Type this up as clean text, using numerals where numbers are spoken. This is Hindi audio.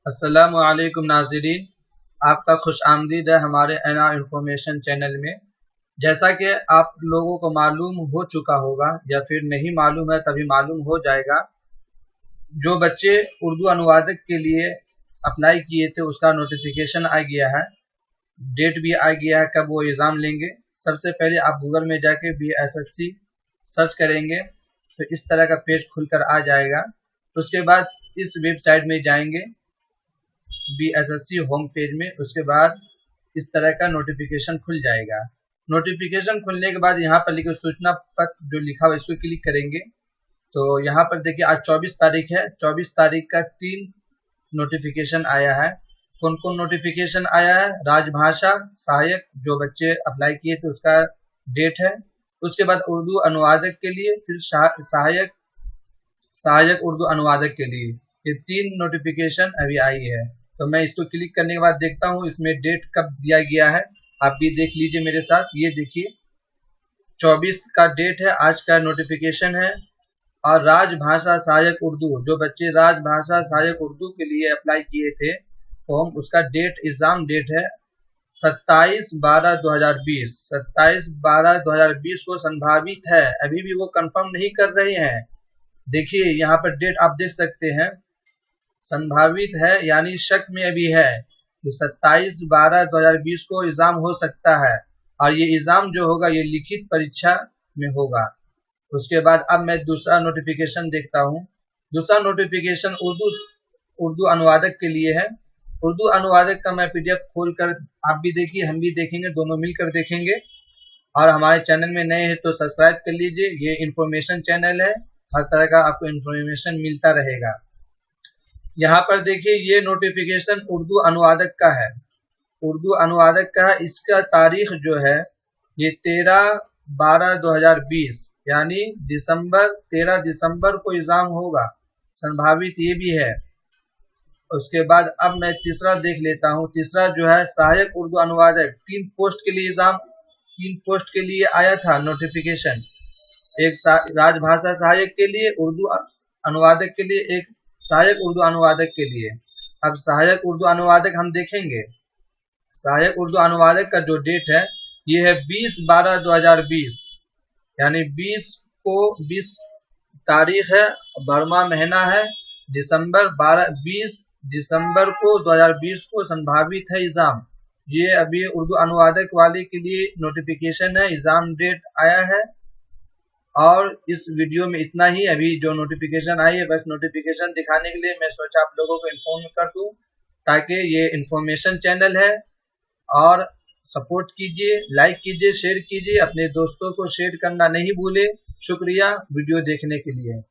अस्सलामुअलैकुम नाज़रीन, आपका खुश आमदीद है हमारे एना इंफॉर्मेशन चैनल में। जैसा कि आप लोगों को मालूम हो चुका होगा या फिर नहीं मालूम है तभी मालूम हो जाएगा, जो बच्चे उर्दू अनुवादक के लिए अप्लाई किए थे उसका नोटिफिकेशन आ गया है, डेट भी आ गया है कब वो एग्ज़ाम लेंगे। सबसे पहले आप गूगल में जाके BSSC सर्च करेंगे तो इस तरह का पेज खुलकर आ जाएगा। उसके बाद इस वेबसाइट में जाएंगे BSSC होम पेज में, उसके बाद इस तरह का नोटिफिकेशन खुल जाएगा। नोटिफिकेशन खुलने के बाद यहाँ पर लिखे सूचना पत्र जो लिखा हुआ इसको क्लिक करेंगे तो यहाँ पर देखिए आज 24 तारीख है। 24 तारीख का 3 नोटिफिकेशन आया है। कौन कौन नोटिफिकेशन आया है? राजभाषा सहायक जो बच्चे अप्लाई किए थे उसका डेट है। उसके बाद उर्दू अनुवादक के लिए, फिर सहायक उर्दू अनुवादक के लिए, ये 3 नोटिफिकेशन अभी आई है। तो मैं इसको क्लिक करने के बाद देखता हूँ इसमें डेट कब दिया गया है। आप भी देख लीजिए मेरे साथ, ये देखिए 24 का डेट है, आज का नोटिफिकेशन है। और राजभाषा सहायक उर्दू, जो बच्चे राजभाषा सहायक उर्दू के लिए अप्लाई किए थे फॉर्म, उसका डेट एग्जाम डेट है 27/12/2020। 27/12/2020 को संभावित है, अभी भी वो कंफर्म नहीं कर रहे हैं। देखिए यहाँ पर डेट आप देख सकते हैं, संभावित है यानी शक में अभी है कि 27/12/2020 को एग्जाम हो सकता है। और ये एग्जाम जो होगा ये लिखित परीक्षा में होगा। उसके बाद अब मैं दूसरा नोटिफिकेशन देखता हूँ। दूसरा नोटिफिकेशन उर्दू अनुवादक के लिए है। उर्दू अनुवादक का मैं PDF खोल कर, आप भी देखिए हम भी देखेंगे, दोनों मिलकर देखेंगे। और हमारे चैनल में नए हैं तो सब्सक्राइब कर लीजिए, ये इन्फॉर्मेशन चैनल है, हर तरह का आपको इन्फॉर्मेशन मिलता रहेगा। यहाँ पर देखिए ये नोटिफिकेशन उर्दू अनुवादक का है। उर्दू अनुवादक का है, इसका तारीख जो है ये 13/12/2020 यानी 13 दिसंबर को एग्जाम होगा, संभावित ये भी है। उसके बाद अब मैं तीसरा देख लेता हूँ। तीसरा जो है सहायक उर्दू अनुवादक, 3 पोस्ट के लिए एग्जाम, 3 पोस्ट के लिए आया था नोटिफिकेशन। एक राजभाषा सहायक के लिए, उर्दू अनुवादक के लिए, एक सहायक उर्दू अनुवादक के लिए। अब सहायक उर्दू अनुवादक हम देखेंगे। सहायक उर्दू अनुवादक का जो डेट है ये है 20/12/2020 यानी 20 तारीख है, 12वां महीना है, 20 दिसंबर को 2020 को संभावित है एग्जाम। ये अभी उर्दू अनुवादक वाले के लिए नोटिफिकेशन है, एग्जाम डेट आया है। और इस वीडियो में इतना ही। अभी जो नोटिफिकेशन आई है बस नोटिफिकेशन दिखाने के लिए मैं सोचा आप लोगों को इन्फॉर्म कर दूं, ताकि ये इन्फॉर्मेशन चैनल है। और सपोर्ट कीजिए, लाइक कीजिए, शेयर कीजिए, अपने दोस्तों को शेयर करना नहीं भूले। शुक्रिया वीडियो देखने के लिए।